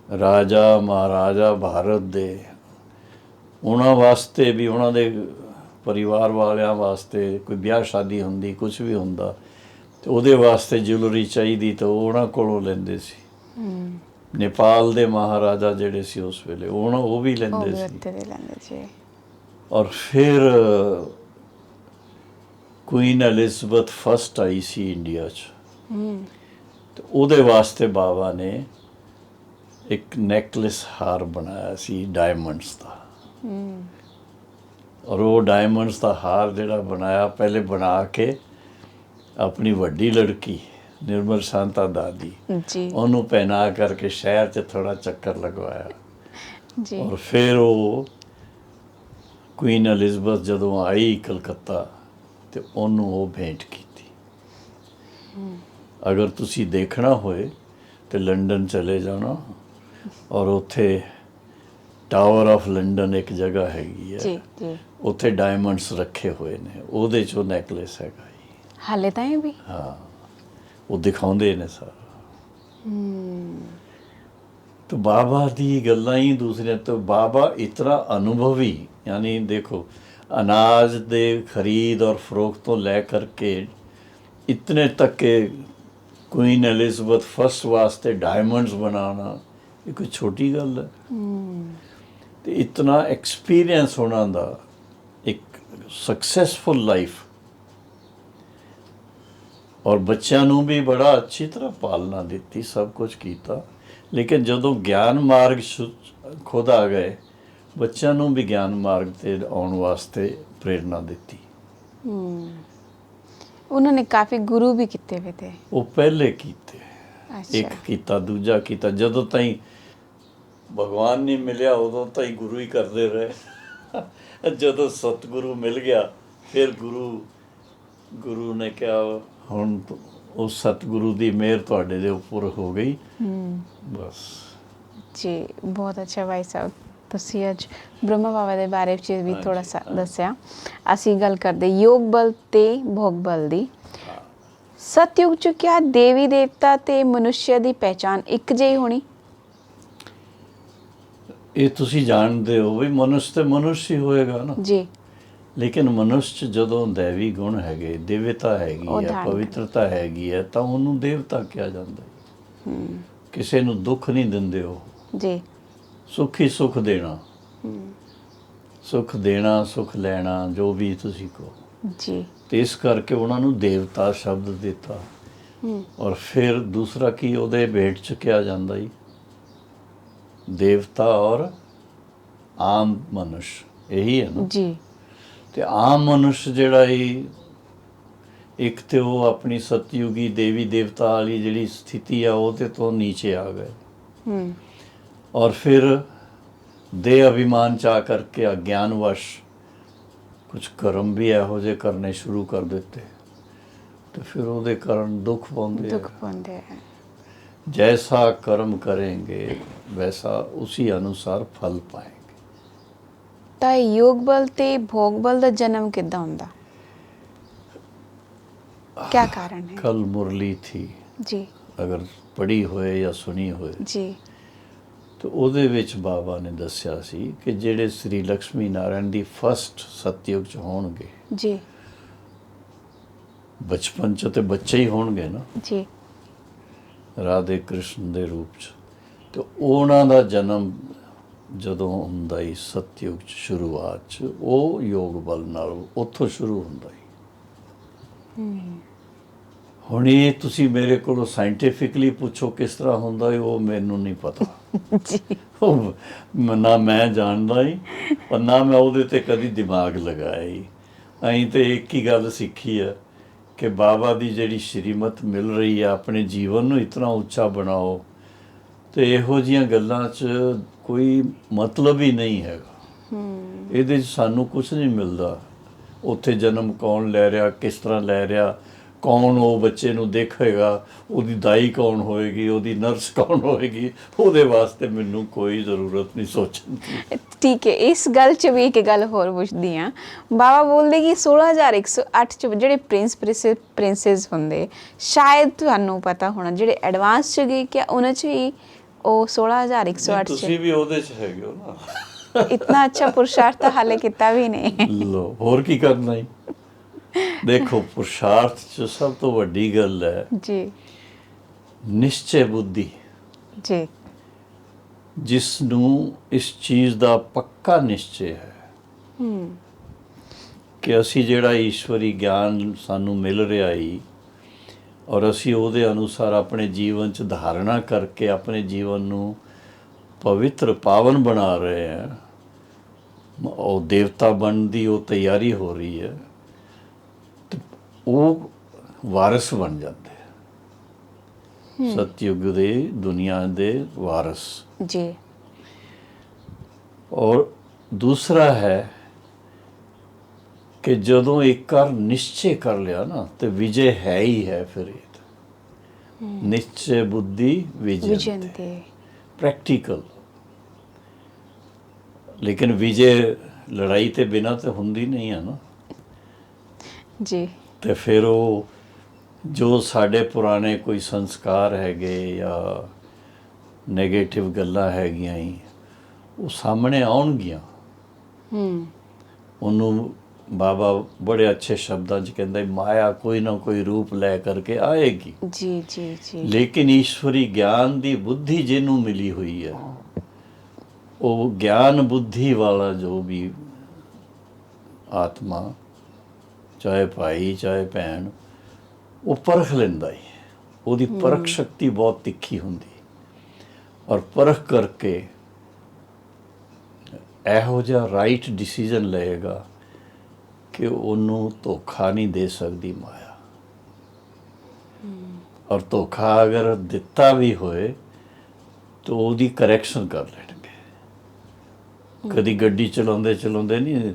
ਰਾਜਾ ਮਹਾਰਾਜਾ ਭਾਰਤ ਦੇ ਉਹਨਾਂ ਵਾਸਤੇ ਵੀ, ਉਹਨਾਂ ਦੇ ਪਰਿਵਾਰ ਵਾਲਿਆਂ ਵਾਸਤੇ ਕੋਈ ਵਿਆਹ ਸ਼ਾਦੀ ਹੁੰਦੀ, ਕੁਝ ਵੀ ਹੁੰਦਾ ਤੇ ਉਹਦੇ ਵਾਸਤੇ ਜੁਐਲਰੀ ਚਾਹੀਦੀ ਤਾਂ ਉਹ ਉਹਨਾਂ ਕੋਲੋਂ ਲੈਂਦੇ ਸੀ। ਨੇਪਾਲ ਦੇ ਮਹਾਰਾਜਾ ਜਿਹੜੇ ਸੀ ਉਸ ਵੇਲੇ ਉਹ ਵੀ ਲੈਂਦੇ ਸੀ। ਔਰ ਫਿਰ ਕੁਈਨ ਐਲਿਜ਼ਬeth ਫਸਟ ਆਈ ਸੀ ਇੰਡੀਆ 'ਚ ਤੇ ਉਹਦੇ ਵਾਸਤੇ ਬਾਬਾ ਨੇ ਇੱਕ ਨੈਕਲੈਸ ਹਾਰ ਬਣਾਇਆ ਸੀ ਡਾਇਮੰਡਸ ਦਾ। ਔਰ ਉਹ ਡਾਇਮੰਡਸ ਦਾ ਹਾਰ ਜਿਹੜਾ ਬਣਾਇਆ, ਪਹਿਲੇ ਬਣਾ ਕੇ ਆਪਣੀ ਵੱਡੀ ਲੜਕੀ ਨਿਰਮਲ ਸ਼ਾਂਤਾ ਦਾਦੀ ਜੀ ਉਹਨੂੰ ਪਹਿਨਾ ਕਰਕੇ ਸ਼ਹਿਰ 'ਚ ਥੋੜਾ ਚੱਕਰ ਲਗਵਾਇਆ। ਜੀ ਔਰ ਫਿਰ ਉਹ ਕੁਈਨ ਐਲਿਜ਼ਬeth ਜਦੋਂ ਆਈ ਕਲਕੱਤਾ ਤੇ ਉਹਨੂੰ ਉਹ ਭੇਂਟ ਕੀਤੀ। ਅਗਰ ਤੁਸੀਂ ਦੇਖਣਾ ਹੋਏ ਤੇ ਲੰਡਨ ਚਲੇ ਜਾਣਾ, ਔਰ ਉੱਥੇ ਟਾਵਰ ਆਫ ਲੰਡਨ ਇੱਕ ਜਗ੍ਹਾ ਹੈਗੀ ਜੀ ਹੈ, ਜੀ ਉੱਥੇ ਡਾਇਮੰਡਸ ਰੱਖੇ ਹੋਏ ਨੇ, ਉਹਦੇ 'ਚ ਉਹ ਨੈਕਲੇਸ ਹੈਗਾ ਜੀ। ਹਾਲੇ ਤਾਂ ਇਹ ਵੀ ਹਾਂ, ਉਹ ਦਿਖਾਉਂਦੇ ਨੇ ਸਾਰਾ। तो बाबा दी गल्लां ही दूसरियां। तो बाबा इतना अनुभवी, यानी देखो अनाज दे खरीद और फरोख्त तो ले करके इतने तक के क्वीन एलिज़ाबेथ फर्स्ट वास्ते डायमंड्स बनाना ये कोई छोटी गल है। तो इतना एक्सपीरियंस होना दा, एक सक्सैसफुल लाइफ, और बच्चों नूं भी बड़ा अच्छी तरह पालना दी, सब कुछ किया। लेकिन जदों ज्ञान मार्ग खुद आ गए, बच्चों नूं भी ज्ञान मार्ग ते आउण वास्ते प्रेरणा दी। उन्होंने काफी गुरु भी किते हुए थे। वो पहले कीते, अच्छा। एक कीता दूजा कीता, जदों ताईं भगवान नहीं मिलिया उदों ताईं गुरु ही करते रहे। जदों सतगुरु मिल गया फिर गुरु ने कहा हुण उस सतगुरु की मेहर तुहाडे दे उपर हो गई। बस जी, बहुत अच्छा भाई साहब, ਤੁਸੀਂ ਅੱਜ ਬ੍ਰਹਮਾ ਬਾਬਾ ਦੇ ਬਾਰੇ ਵਿੱਚ ਵੀ ਥੋੜਾ ਸਾ ਦੱਸਿਆ। ਅਸੀਂ ਗੱਲ ਕਰਦੇ ਯੋਗ ਬਲ ਤੇ ਭੋਗ ਬਲ ਦੀ। ਸਤਯੁਗ ਚ ਕਿਆ ਦੇਵੀ ਦੇਵਤਾ ਤੇ ਮਨੁੱਖ ਦੀ ਪਹਿਚਾਨ ਇੱਕ ਜਿਹੀ ਹੋਣੀ? ਇਹ ਤੁਸੀਂ ਜਾਣਦੇ ਹੋ ਵੀ ਮਨੁੱਖ ਤੇ ਮਨੁੱਖ ਹੀ ਹੋਏਗਾ ਨਾ ਜੀ। ਲੇਕਿਨ ਮਨੁੱਖ 'ਚ ਜਦੋਂ ਦੇਵੀ ਗੁਣ ਹੈਗੇ, ਦੇਵਤਾ ਹੈਗੀ ਉਹ ਹੈ, ਧਾਰਨ ਪਵਿੱਤਰਤਾ ਹੈਗੀ ਹੈ, ਤਾਂ ਉਹਨੂੰ ਦੇਵਤਾ ਕਿਹਾ ਜਾਂਦਾ ਹੈ। ਕਿਸੇ ਨੂੰ ਦੁੱਖ ਨਹੀਂ ਦਿੰਦੇ ਉਹ, ਜੀ ਸੁੱਖ ਹੀ ਸੁੱਖ ਦੇਣਾ, ਸੁੱਖ ਦੇਣਾ, ਸੁੱਖ ਲੈਣਾ, ਜੋ ਵੀ ਤੁਸੀਂ ਕਹੋ। ਜੀ ਤੇ ਇਸ ਕਰਕੇ ਉਹਨਾਂ ਨੂੰ ਦੇਵਤਾ ਸ਼ਬਦ ਦਿੱਤਾ। ਔਰ ਫਿਰ ਦੂਸਰਾ ਕੀ ਉਹਦੇ ਭੇਟ 'ਚ ਕਿਹਾ ਜਾਂਦਾ ਜੀ, ਦੇਵਤਾ ਔਰ ਆਮ ਮਨੁੱਖ, ਇਹੀ ਹੈ ਨਾ। ਜੀ ਤੇ ਆਮ ਮਨੁੱਖ ਜਿਹੜਾ ਹੀ ਇੱਕ ਤੇ ਉਹ ਆਪਣੀ ਸਤਯੁਗੀ ਦੇਵੀ ਦੇਵਤਾ ਵਾਲੀ ਜਿਹੜੀ ਸਥਿਤੀ ਆ ਉਹਦੇ ਤੋਂ ਨੀਚੇ ਆ ਗਏ। ਔਰ ਫਿਰ ਦੇਹ ਅਭਿਮਾਨ ਚ ਆ ਕਰਕੇ ਅਗਿਆਨਵਸ਼ ਕੁਝ ਕਰਮ ਵੀ ਇਹੋ ਜਿਹੇ ਕਰਨੇ ਸ਼ੁਰੂ ਕਰ ਦਿੱਤੇ, ਤੇ ਫਿਰ ਉਹਦੇ ਕਾਰਨ ਦੁੱਖ ਪਾਉਂਦੇ ਆ। ਜੈਸਾ ਕਰਮ ਕरेंगे ਵੈਸਾ ਉसी अनुसार फल पाएंगे। ਤਾਂ ਯੋਗ ਬਲ ਤੇ ਭੋਗ ਬਲ ਦਾ ਜਨਮ ਕਿੱਦਾਂ ਹੁੰਦਾ? क्या कारण है? कल मुरली थी, जी अगर पढ़ी होए या सुनी होए जी तो ਉਹਦੇ ਵਿੱਚ ਬਾਬਾ ਨੇ ਦੱਸਿਆ ਸੀ ਕਿ ਜਿਹੜੇ ਸ੍ਰੀ ਲక్ష్ਮੀ ਨਾਰਾਇਣ ਦੀ ਫਸਟ ਸਤਯੁਗ ਚ ਹੋਣਗੇ, जी ਬਚਪਨ ਚ ਤੇ ਬੱਚੇ ਹੀ ਹੋਣਗੇ ਨਾ, जी ਰਾਧੇ ਕ੍ਰਿਸ਼ਨ ਦੇ ਰੂਪ ਚ, ਤੇ ਉਹਨਾਂ ਦਾ ਜਨਮ ਜਦੋਂ ਹੁੰਦਾ ਹੀ ਸਤਯੁਗ ਚ ਸ਼ੁਰੂਆਤ ਚ, ਉਹ ਯੋਗ ਬਲ ਨਾਲ ਉੱਥੋਂ ਸ਼ੁਰੂ ਹੁੰਦਾ ਹੀ। ਹੁਣ ਇਹ ਤੁਸੀਂ ਮੇਰੇ ਕੋਲੋਂ ਸਾਇੰਟੀਫਿਕਲੀ ਪੁੱਛੋ ਕਿਸ ਤਰ੍ਹਾਂ ਹੁੰਦਾ ਹੈ, ਉਹ ਮੈਨੂੰ ਨਹੀਂ ਪਤਾ। जी ਉਹ ਨਾ ਮੈਂ ਜਾਣਦਾ ਹੀ, ਪਰ ਨਾ ਮੈਂ ਉਹਦੇ ਤੇ ਕਦੀ ਦਿਮਾਗ ਲਗਾਇਆ ਹੀ। ਅਸੀਂ ਤੇ ਇੱਕ ਹੀ ਗੱਲ ਸਿੱਖੀ ਹੈ ਕਿ ਬਾਬਾ ਦੀ ਜਿਹੜੀ ਸ਼੍ਰੀਮਤ ਮਿਲ ਰਹੀ ਹੈ, ਆਪਣੇ ਜੀਵਨ ਨੂੰ ਇਤਨਾ ਉੱਚਾ ਬਣਾਓ, ਤੇ ਇਹੋ ਜਿਹੀਆਂ ਗੱਲਾਂ 'ਚ ਕੋਈ ਮਤਲਬ ਹੀ ਨਹੀਂ ਹੈਗਾ। ਇਹਦੇ 'ਚ ਸਾਨੂੰ ਕੁਝ ਨਹੀਂ ਮਿਲਦਾ। ਉੱਥੇ ਜਨਮ ਕੌਣ ਲੈ ਰਿਹਾ, ਕਿਸ ਤਰ੍ਹਾਂ ਲੈ ਰਿਹਾ, ਕੌਣ ਉਹ ਬੱਚੇ ਨੂੰ ਦੇਖੇਗਾ, ਉਹਦੀ ਦਾਈ ਕੌਣ ਹੋਏਗੀ, ਉਹਦੀ ਨਰਸ ਕੌਣ ਹੋਏਗੀ, ਉਹਦੇ ਵਾਸਤੇ ਮੈਨੂੰ ਕੋਈ ਜ਼ਰੂਰਤ ਨਹੀਂ ਸੋਚਣ ਦੀ। ਠੀਕ ਹੈ। ਇਸ ਗੱਲ 'ਚ ਵੀ ਇੱਕ ਗੱਲ ਹੋਰ ਪੁੱਛਦੀ ਹਾਂ। ਬਾਬਾ ਬੋਲਦੇ ਕਿ 16108 'ਚ ਜਿਹੜੇ ਪ੍ਰਿੰਸੈਸ ਹੁੰਦੇ, ਸ਼ਾਇਦ ਤੁਹਾਨੂੰ ਪਤਾ ਹੋਣਾ, ਜਿਹੜੇ ਐਡਵਾਂਸ 'ਚ ਗਏ ਕਿ ਉਹਨਾਂ 'ਚ ਵੀ ਉਹ 16108 'ਚ ਤੁਸੀਂ ਵੀ ਉਹਦੇ 'ਚ ਹੈਗੇ ਹੋ ਨਾ। ਇਤਨਾ ਅੱਛਾ ਪੁਰਸ਼ਾਰਥ ਤਾਂ ਹਾਲੇ ਕੀਤਾ ਵੀ ਨਹੀਂ। ਲੋ ਹੋਰ ਕੀ ਕਰਨਾ ਹੀ। ਦੇਖੋ ਪੁਰਸ਼ਾਰਥ 'ਚ ਸਭ ਤੋਂ ਵੱਡੀ ਗੱਲ ਹੈ ਜੀ ਨਿਸ਼ਚੈ ਬੁੱਧੀ। ਜੀ ਜਿਸ ਨੂੰ ਇਸ ਚੀਜ਼ ਦਾ ਪੱਕਾ ਨਿਸ਼ਚੈ ਹੈ ਕਿ ਅਸੀਂ ਜਿਹੜਾ ਈਸ਼ਵਰੀ ਗਿਆਨ ਸਾਨੂੰ ਮਿਲ ਰਿਹਾ ਹੈ, ਔਰ ਅਸੀਂ ਉਹਦੇ ਅਨੁਸਾਰ ਆਪਣੇ ਜੀਵਨ 'ਚ ਧਾਰਨਾ ਕਰਕੇ ਆਪਣੇ ਜੀਵਨ ਨੂੰ पवित्र पावन बना रहे हैं और देवता बनने की वो तैयारी हो रही है, तो वो वारिस बन जाते हैं, सतयुग दे दुनिया दे वारिस। जी। और दूसरा है कि जदों एक बार निश्चय कर लिया ना तो विजय है ही है। फिर ये निश्चय बुद्धि विजय विजयंते। प्रैक्टिकल। लेकिन विजय लड़ाई ते बिना तो हुंदी नहीं है ना। जी। तो फिर वो जो साढ़े पुराने कोई संस्कार हैगे या नैगेटिव गल्लां हैगियां ही वो सामने आउणगियां। ਉਹਨੂੰ बाबा बड़े अच्छे शब्दों च कहता है, माया कोई ना कोई रूप लै करके आएगी। जी जी जी। लेकिन ईश्वरी ज्ञान दी बुद्धि जिन्हों मिली हुई है, वो ज्ञान बुद्धि वाला जो भी आत्मा, चाहे भाई चाहे भैन, वो परख लेंदा ही। ਉਹਦੀ परख शक्ति बहुत तिखी हुंदी और परख करके ਇਹੋ ਜਿਹਾ राइट डिसीजन ਲਏਗਾ कि ਉਹਨੂੰ ਧੋਖਾ नहीं दे सकती माया। और ਧੋਖਾ अगर ਦਿੱਤਾ भी होए तो ਉਹਦੀ ਕਰੈਕਸ਼ਨ कर ਲੈਣਗੇ। कभी ਗੱਡੀ ਚਲਾਉਂਦੇ ਚਲਾਉਂਦੇ ਨਹੀਂ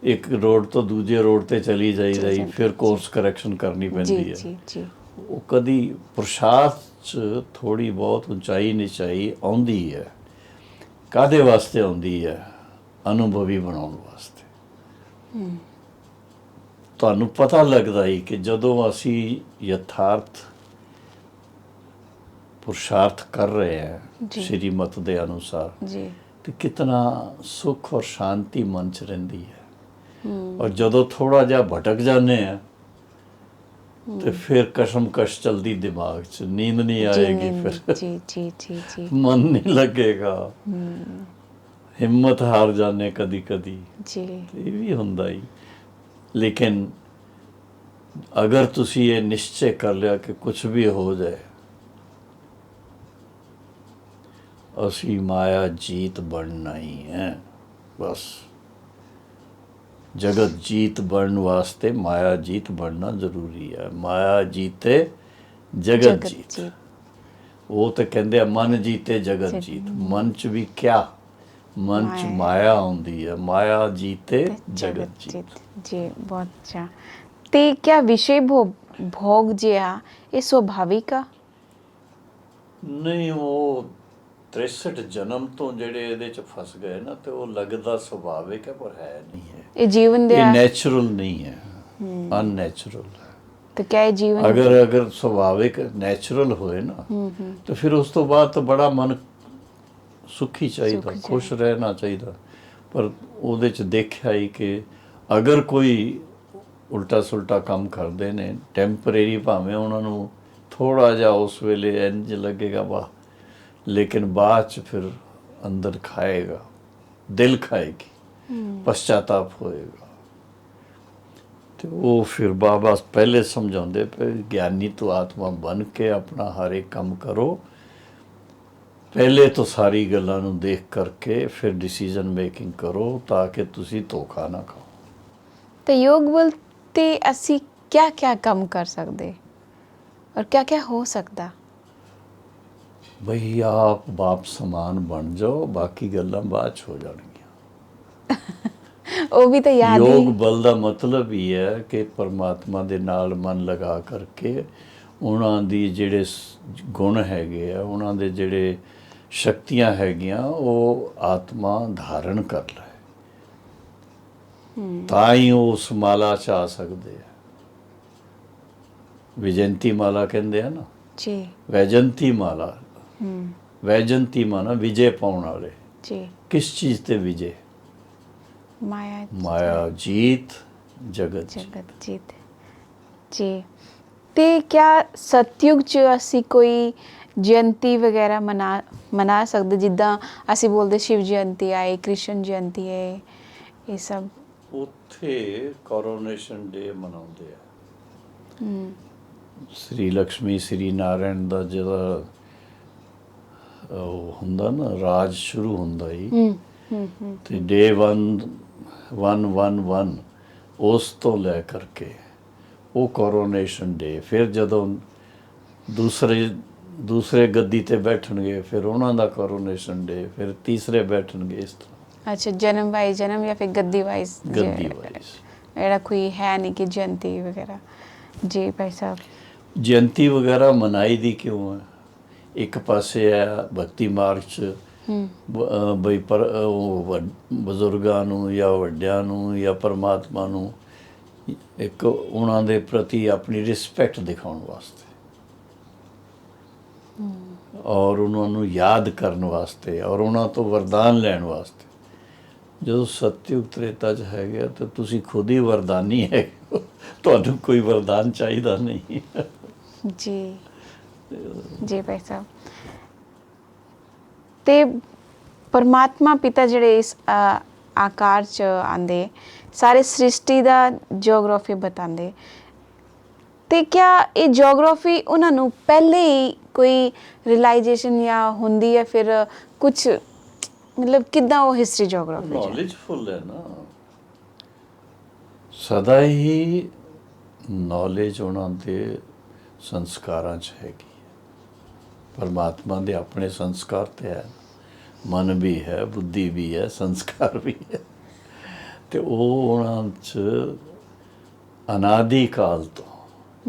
एक रोड तो दूजे रोड ते चली जाईदा ही, फिर कोर्स करैक्शन करनी पैंदी है। जी जी। वो कदी पुरुषार्थ च थोड़ी बहुत ऊंचाई नीचाई आउंदी है। कादे वास्ते आउंदी है? अनुभवी बनाउण वास्ते। ਤੁਹਾਨੂੰ पता लगता ही कि जदों असी यथार्थ पुरुषार्थ कर रहे हैं श्रीमत के अनुसार जी, तो कितना सुख और शांति मन च रहिंदी है। और जदों थोड़ा जा भटक जाने हैं तो फिर कशमकश चलती दिमाग च, नींद नहीं आएगी, फिर जी जी जी जी। मन नहीं लगेगा, हिम्मत हार जाने कदी कदी। जी। ये भी हुंदा ही। लेकिन अगर तुसी ये निश्चय कर लिया कि कुछ भी हो जाए, असी माया जीत बनना ही है बस। जगत जीत बनने वास्ते माया जीत बनना जरूरी है। माया जीते जगत जीत। वो तो कहते हैं मन जीते जगत जीत। मन च भी क्या, मन च माया आउंदी है। माया जीते जगत जीत। जी, बहुत अच्छा। ते क्या विषय भोग जिया ये स्वाभाविक आ? नहीं, वो 63 जन्म तो जेड़े ਇਹਦੇ ਚ फस गए ना, तो वो लगता स्वाभाविक है पर है नहीं है। ये जीवन दे ये नेचुरल नहीं है, अननेचुरल है। तो क्या ये जीवन अगर स्वाभाविक नेचुरल होए ना तो फिर उस तो बाद तो बड़ा मन सुखी चाहिए, खुश रहना चाहिए। पर ਉਹਦੇ ਚ देखा ही कि अगर कोई उल्टा सुलटा काम करते ने टैंपरेरी, भावें उन्होंने थोड़ा जा उस वेले इंज लगेगा वाह, लेकिन बाद च फिर अंदर खाएगा, दिल खाएगी, पश्चाताप होएगा। तो वो फिर बाबा पहले समझाते पे, ज्ञानी तो आत्मा बन के अपना हर एक काम करो। पहले तो सारी गल्लां नूं देख करके फिर डिसीजन मेकिंग करो ताकि तुसी धोखा ना खाओ। तो योग बल ते असी क्या क्या काम कर सकते और क्या क्या हो सकता? भाई आप बाप समान बन जाओ, बाकी गल्लां बाद च हो जाणगियां। वो भी तो याद योग ही। बल का मतलब ही है कि परमात्मा दे नाल मन लगा करके उन्हां दी जेड़े गुण हैगे आ, उन्हां दे जेड़े शक्तियां हैगियां, वो आत्मा धारण कर ले, तां ही वो उस माला च आ सकदे आ। विजयंती माला कहंदे आ ना, जी वैजंती माला। वैजंती माना विजय पाउण वाले। जी। किस चीज ते विजय? माया माया जीत जगत जीत। जगत जीत। जी। ते क्या सतयुग च असी कोई जयंती वगैरह मना सकते, जिद्दां असी बोलते शिव जयंती आए, कृष्ण जयंती है, ये सब? ਉੱਥੇ ਕੋਰੋਨੇਸ਼ਨ ਡੇ ਮਨਾਉਂਦੇ ਆ। श्री लक्ष्मी श्री नारायण ਦਾ ਜਿਹੜਾ ਉਹ ਹੁੰਦਾ ਨਾ ਰਾਜ ਸ਼ੁਰੂ ਹੁੰਦਾ ਹੀ ਹੂੰ ਤੇ ਡੇ 1 ਉਸ ਤੋਂ ਲੈ ਕਰਕੇ ਉਹ ਕੋਰੋਨੇਸ਼ਨ ਡੇ, ਫਿਰ ਜਦੋਂ ਦੂਸਰੇ ਗੱਦੀ ਤੇ ਬੈਠਣਗੇ ਫਿਰ ਉਹਨਾਂ ਦਾ ਕੋਰੋਨੇਸ਼ਨ ਡੇ, ਫਿਰ ਤੀਸਰੇ ਬੈਠਣਗੇ, ਇਸ ਤਰ੍ਹਾਂ ਅੱਛਾ, ਜਨਮ ਵਾਈਜ਼ ਜਨਮ ਜਾਂ ਫਿਰ ਗੱਦੀ ਵਾਈਜ਼? ਗੱਦੀ ਵਾਈਜ਼। ਜਿਹੜਾ ਕੋਈ ਹੈ ਨਹੀਂ ਕਿ ਜਯੰਤੀ ਵਗੈਰਾ। ਜੀ ਭਾਈ ਸਾਹਿਬ, ਜਯੰਤੀ ਵਗੈਰਾ ਮਨਾਈ ਦੀ ਕਿਉਂ ਹੈ? ਇੱਕ ਪਾਸੇ ਹੈ ਭਗਤੀ ਮਾਰਚ, ਬਈ ਪਰ ਉਹ ਬਜ਼ੁਰਗਾਂ ਨੂੰ ਜਾਂ ਵੱਡਿਆਂ ਨੂੰ ਜਾਂ ਪਰਮਾਤਮਾ ਨੂੰ ਇੱਕ ਉਹਨਾਂ ਦੇ ਪ੍ਰਤੀ ਆਪਣੀ ਰਿਸਪੈਕਟ ਦਿਖਾਉਣ ਵਾਸਤੇ ਔਰ ਉਹਨਾਂ ਨੂੰ ਯਾਦ ਕਰਨ ਵਾਸਤੇ ਔਰ ਉਹਨਾਂ ਤੋਂ ਵਰਦਾਨ ਲੈਣ ਵਾਸਤੇ। ਜਦੋਂ ਸਤਯੁਗ ਤ੍ਰੇਤਾ 'ਚ ਹੈਗਾ ਤਾਂ ਤੁਸੀਂ ਖੁਦ ਹੀ ਵਰਦਾਨੀ ਹੈ, ਤੁਹਾਨੂੰ ਕੋਈ ਵਰਦਾਨ ਚਾਹੀਦਾ ਨਹੀਂ। ਜੀ ਜੀ ਭਾਈ ਸਾਹਿਬ, ਤੇ ਪਰਮਾਤਮਾ ਪਿਤਾ ਜਿਹੜੇ ਇਸ ਆਕਾਰ 'ਚ ਆਂਦੇ, ਸਾਰੇ ਸ੍ਰਿਸ਼ਟੀ ਦਾ ਜਿਓਗ੍ਰਾਫੀ ਬਤਾਉਂਦੇ, ਤੇ ਕਿਆ ਇਹ ਜਿਓਗ੍ਰਾਫੀ ਉਹਨਾਂ ਨੂੰ ਪਹਿਲੇ ਹੀ ਕੋਈ ਰਿਅਲਾਈਜੇਸ਼ਨ ਜਾਂ ਹੁੰਦੀ ਹੈ, ਫਿਰ ਕੁਝ ਮਤਲਬ ਕਿੱਦਾਂ ਉਹ ਹਿਸਟਰੀ ਜਿਓਗ੍ਰਾਫੀ ਨੌਲੇਜਫੁਲ ਹੈ ਨਾ, ਸਦਾ ਹੀ ਨੌਲੇਜ ਉਹਨਾਂ ਦੇ ਸੰਸਕਾਰਾਂ 'ਚ ਹੈਗੀ ਹੈ। ਪਰਮਾਤਮਾ ਦੇ ਆਪਣੇ ਸੰਸਕਾਰ ਤੇ ਹੈ, ਮਨ ਵੀ ਹੈ, ਬੁੱਧੀ ਵੀ ਹੈ, ਸੰਸਕਾਰ ਵੀ ਹੈ, ਤੇ ਉਹ ਉਹਨਾਂ 'ਚ ਅਨਾਦਿ ਕਾਲ ਤੋਂ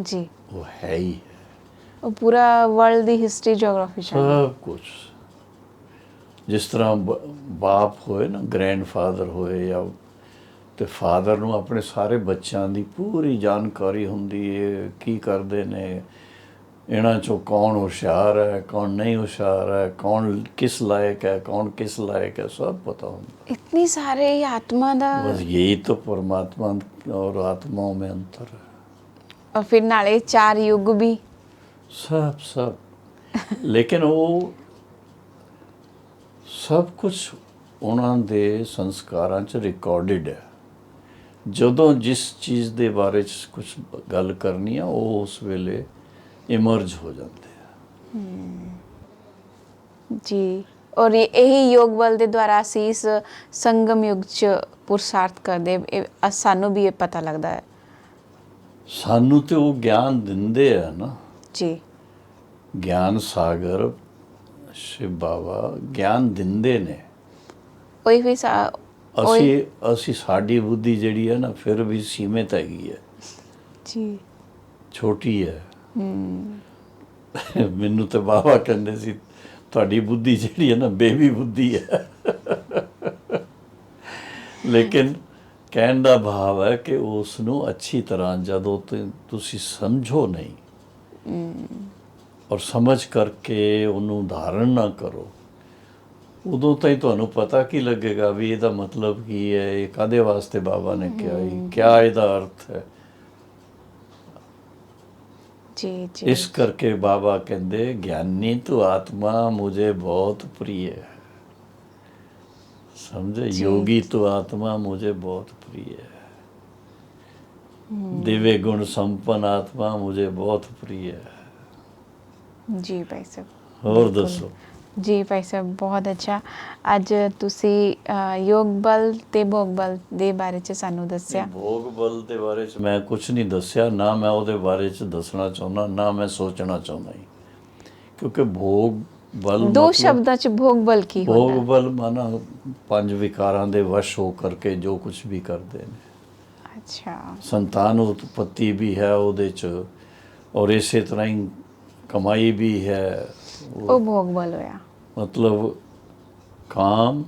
ਜੀ ਉਹ ਹੈ ਹੀ ਹੈ। ਉਹ ਪੂਰਾ ਵਰਲਡ ਦੀ ਹਿਸਟਰੀ ਜਿਓਗ੍ਰਾਫੀ ਸਭ ਕੁਝ, ਜਿਸ ਤਰ੍ਹਾਂ ਬਾਪ ਹੋਏ ਨਾ, ਗ੍ਰੈਂਡਫਾਦਰ ਹੋਏ ਜਾਂ ਤੇ ਫਾਦਰ ਨੂੰ ਆਪਣੇ ਸਾਰੇ ਬੱਚਿਆਂ ਦੀ ਪੂਰੀ ਜਾਣਕਾਰੀ ਹੁੰਦੀ ਹੈ, ਕੀ ਕਰਦੇ ਨੇ, ਇਹਨਾਂ 'ਚੋਂ ਕੌਣ ਹੁਸ਼ਿਆਰ ਹੈ, ਕੌਣ ਨਹੀਂ ਹੁਸ਼ਿਆਰ ਹੈ, ਕੌਣ ਕਿਸ ਲਾਇਕ ਹੈ, ਕੌਣ ਕਿਸ ਲਾਇਕ ਹੈ, ਸਭ ਪਤਾ ਹੁੰਦਾ। इतनी सारे आत्मा दा, बस यही तो परमात्मा और आत्माओं में अंतर है। और फिर नाले 4 युग भी सब लेकिन वो सब कुछ ਉਹਨਾਂ ਦੇ ਸੰਸਕਾਰਾਂ 'ਚ ਰਿਕਾਰਡਡ ਹੈ। ਜਦੋਂ ਜਿਸ ਚੀਜ਼ ਦੇ ਬਾਰੇ 'ਚ ਕੁਝ ਗੱਲ ਕਰਨੀ ਆ, ਉਹ ਉਸ ਵੇਲੇ ਇਮਰਜ ਹੋ ਜਾਂਦੇ ਆ। ਜੀ, ਔਰ ਇਹੀ ਯੋਗ ਬਲ ਦੇ ਦੁਆਰਾ ਅਸੀਂ ਇਸ ਸੰਗਮ ਯੁੱਗ 'ਚ ਪੁਰਸ਼ਾਰਥ ਕਰਦੇ, ਸਾਨੂੰ ਵੀ ਇਹ ਪਤਾ ਲੱਗਦਾ ਹੈ। ਸਾਨੂੰ ਤੇ ਉਹ ਗਿਆਨ ਦਿੰਦੇ ਆ ਨਾ ਜੀ, ਗਿਆਨ ਸਾਗਰ ਸ਼ਿਵ ਬਾਬਾ ਗਿਆਨ ਦਿੰਦੇ ਨੇ। ਉਹੀ ਵੀ ਅਸੀਂ ਸਾਡੀ ਬੁੱਧੀ ਜਿਹੜੀ ਹੈ ਨਾ, ਫਿਰ ਵੀ ਸੀਮਿਤ ਹੈਗੀ ਹੈ, ਜੀ, ਛੋਟੀ ਹੈ। ਮੈਨੂੰ ਤਾਂ ਬਾਬਾ ਕਹਿੰਦੇ ਸੀ, ਤੁਹਾਡੀ ਬੁੱਧੀ ਜਿਹੜੀ ਹੈ ਨਾ, ਬੇਬੀ ਬੁੱਧੀ ਹੈ। ਲੇਕਿਨ ਕਹਿਣ ਦਾ ਭਾਵ ਹੈ ਕਿ ਉਸ ਨੂੰ ਅੱਛੀ ਤਰ੍ਹਾਂ ਜਦੋਂ ਤੁਸੀਂ ਸਮਝੋ ਨਹੀਂ ਔਰ ਸਮਝ ਕਰਕੇ ਉਹਨੂੰ ਧਾਰਨ ਨਾ ਕਰੋ, ਉਦੋਂ ਤਾਂ ਹੀ ਤੁਹਾਨੂੰ ਪਤਾ ਕੀ ਲੱਗੇਗਾ ਵੀ ਇਹਦਾ ਮਤਲਬ ਕੀ ਹੈ, ਇਹ ਕਾਹਦੇ ਵਾਸਤੇ ਬਾਬਾ ਨੇ ਕਿਹਾ, ਕਿਆ ਇਹਦਾ ਅਰਥ ਹੈ। ਜੀ ਜੀ, ਇਸ ਕਰਕੇ ਬਾਬਾ ਕਹਿੰਦੇ, ਗਿਆਨੀ ਤੂੰ ਆਤਮਾ ਮੁਝੇ ਬਹੁਤ ਪ੍ਰਿय ਹੈ। ਸਮਝੇ, योगी तो आत्मा मुझे बहुत प्रिय है, दिव्य गुण संपन्न आत्मा मुझे बहुत प्रिय है। ਜੀ ਭਾਈ ਸਾਹਿਬ, ਹੋਰ ਦੱਸੋ। ਜੀ ਭਾਈ ਸਾਹਿਬ, ਬਹੁਤ ਅੱਛਾ। ਅੱਜ ਤੁਸੀਂ ਯੋਗ ਬਲ ਤੇ ਭੋਗ ਬਲ ਦੇ ਬਾਰੇ 'ਚ ਸਾਨੂੰ ਦੱਸਿਆ। ਭੋਗ ਬਲ ਦੇ ਬਾਰੇ 'ਚ ਮੈਂ ਕੁਝ ਨਹੀਂ ਦੱਸਿਆ, ਨਾ ਮੈਂ ਉਹਦੇ ਬਾਰੇ 'ਚ ਦੱਸਣਾ ਚਾਹੁੰਦਾ, ਨਾ ਮੈਂ ਸੋਚਣਾ ਚਾਹੁੰਦਾ ਹੀ, ਕਿਉਂਕਿ ਭੋਗ ਬਲ ਦੋ ਸ਼ਬਦਾਂ 'ਚ ਭੋਗ ਬਲ ਕੀ ਹੁੰਦਾ? ਭੋਗ ਬਲ ਮਾਨਾ 5 ਵਿਕਾਰਾਂ ਦੇ ਵਸ਼ ਹੋ ਕਰਕੇ ਜੋ ਕੁਝ ਵੀ ਕਰਦੇ ਨੇ। ਅੱਛਾ, ਸੰਤਾਨ ਉਤਪत्ति ਵੀ ਹੈ ਉਹਦੇ 'ਚ, ਔਰ ਇਸੇ ਤਰ੍ਹਾਂ ਹੀ ਕਮਾਈ ਵੀ ਹੈ। ਉਹ ਭੋਗ ਬਲ ਹੋਇਆ। ਮਤਲਬ ਕਾਮ,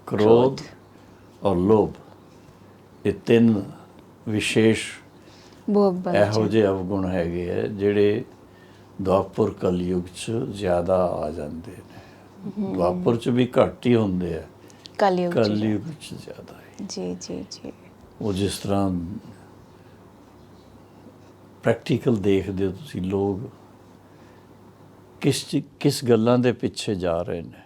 ਕ੍ਰੋਧ ਔਰ ਲੋਭ, ਇਹ 3 ਵਿਸ਼ੇਸ਼ ਭੋਗ ਬਲ ਇਹੋ ਜਿਹੇ ਅਵਗੁਣ ਹੈਗੇ ਆ ਜਿਹੜੇ ਦੁਆਪਰ ਕਲਯੁਗ 'ਚ ਜ਼ਿਆਦਾ ਆ ਜਾਂਦੇ ਨੇ। ਦੁਆਪਰ 'ਚ ਵੀ ਘੱਟ ਹੀ ਹੁੰਦੇ ਆ, ਕਲਯੁਗ 'ਚ ਜ਼ਿਆਦਾ ਹੈ। ਜੀ ਜੀ ਜੀ, ਉਹ ਜਿਸ ਤਰ੍ਹਾਂ ਪ੍ਰੈਕਟੀਕਲ ਦੇਖਦੇ ਹੋ ਤੁਸੀਂ, ਲੋਕ ਕਿਸ ਗੱਲਾਂ ਦੇ ਪਿੱਛੇ ਜਾ ਰਹੇ ਨੇ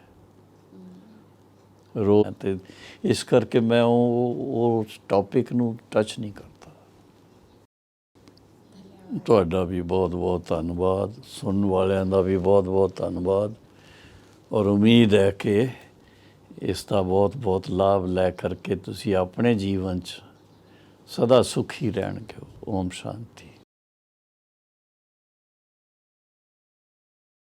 ਰੋਜ਼, ਤੇ ਇਸ ਕਰਕੇ ਮੈਂ ਉਹ ਟੌਪਿਕ ਨੂੰ ਟੱਚ ਨਹੀਂ ਕਰਦਾ। ਤੁਹਾਡਾ ਵੀ ਬਹੁਤ ਬਹੁਤ ਧੰਨਵਾਦ, ਸੁਣਨ ਵਾਲਿਆਂ ਦਾ ਵੀ ਬਹੁਤ ਬਹੁਤ ਧੰਨਵਾਦ। ਔਰ ਉਮੀਦ ਹੈ ਕਿ ਇਸ ਦਾ ਬਹੁਤ ਬਹੁਤ ਲਾਭ ਲੈ ਕਰਕੇ ਤੁਸੀਂ ਆਪਣੇ ਜੀਵਨ 'ਚ ਸਦਾ ਸੁਖੀ ਰਹਿਣਗੇ। ਓਮ ਸ਼ਾਂਤੀ।